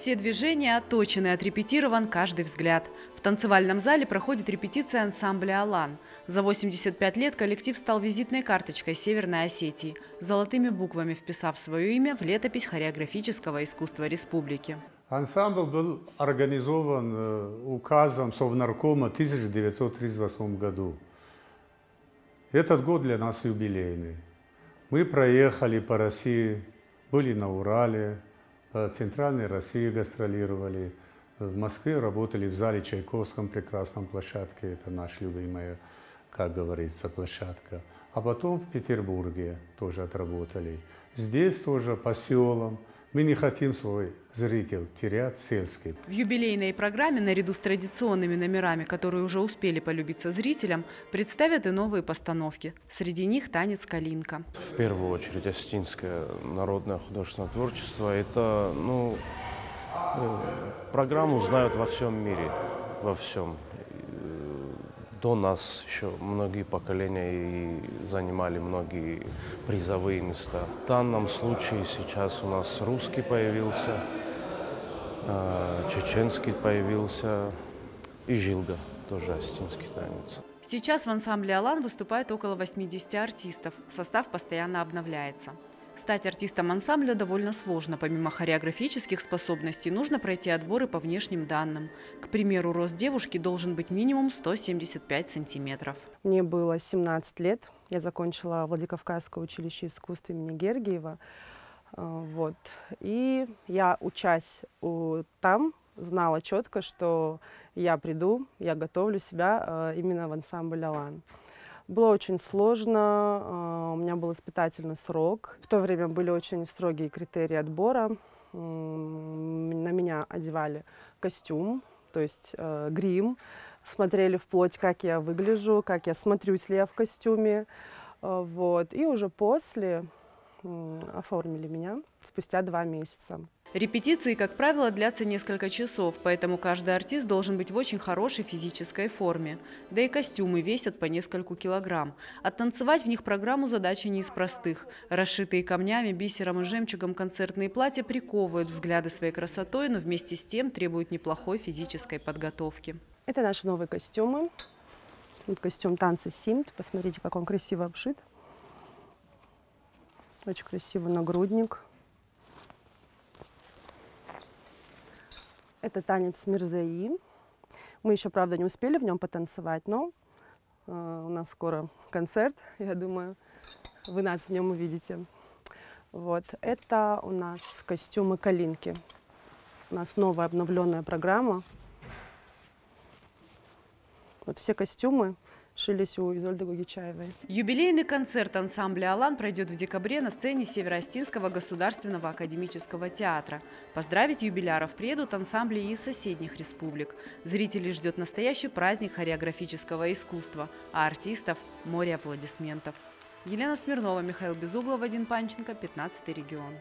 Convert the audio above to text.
Все движения отточены, отрепетирован каждый взгляд. В танцевальном зале проходит репетиция ансамбля «Алан». За 85 лет коллектив стал визитной карточкой Северной Осетии, золотыми буквами вписав свое имя в летопись хореографического искусства республики. Ансамбль был организован указом Совнаркома в 1938 году. Этот год для нас юбилейный. Мы проехали по России, были на Урале, в Центральной России гастролировали, в Москве работали в зале Чайковском, прекрасном площадке, это наша любимая, как говорится, площадка. А потом в Петербурге тоже отработали. Здесь тоже по селам. Мы не хотим свой зритель терять сельский. В юбилейной программе наряду с традиционными номерами, которые уже успели полюбиться зрителям, представят и новые постановки. Среди них танец «Калинка». В первую очередь осетинское народное художественное творчество. Это, программу знают во всем мире, во всем. До нас еще многие поколения и занимали многие призовые места. В данном случае сейчас у нас русский появился, чеченский появился и жилга, тоже осетинский танец. Сейчас в ансамбле «Алан» выступает около 80 артистов. Состав постоянно обновляется. Стать артистом ансамбля довольно сложно. Помимо хореографических способностей, нужно пройти отборы по внешним данным. К примеру, рост девушки должен быть минимум 175 сантиметров. Мне было 17 лет. Я закончила Владикавказское училище искусств имени Гергиева. И я, учась там, знала четко, что я приду, я готовлю себя именно в ансамбль «Алан». Было очень сложно, у меня был испытательный срок. В то время были очень строгие критерии отбора. На меня одевали костюм, то есть грим. Смотрели вплоть, как я выгляжу, как я смотрюсь ли я в костюме. И уже после оформили меня спустя 2 месяца. Репетиции, как правило, длятся несколько часов, поэтому каждый артист должен быть в очень хорошей физической форме. Да и костюмы весят по нескольку килограмм. Оттанцевать в них программу задача не из простых. Расшитые камнями, бисером и жемчугом концертные платья приковывают взгляды своей красотой, но вместе с тем требуют неплохой физической подготовки. Это наши новые костюмы. Вот костюм танца «Симт». Посмотрите, как он красиво обшит. Очень красивый нагрудник. Это танец Мирзаи. Мы еще, правда, не успели в нем потанцевать, но у нас скоро концерт, я думаю, вы нас в нем увидите. Это у нас костюмы «Калинки». У нас новая обновленная программа. Все костюмы шились у Изольды Гугичаевой. Юбилейный концерт ансамбля «Алан» пройдет в декабре на сцене Северо-Осетинского государственного академического театра. Поздравить юбиляров приедут ансамбли и из соседних республик. Зрителей ждет настоящий праздник хореографического искусства, а артистов – море аплодисментов. Елена Смирнова, Михаил Безуглов, Вадим Панченко, 15 регион.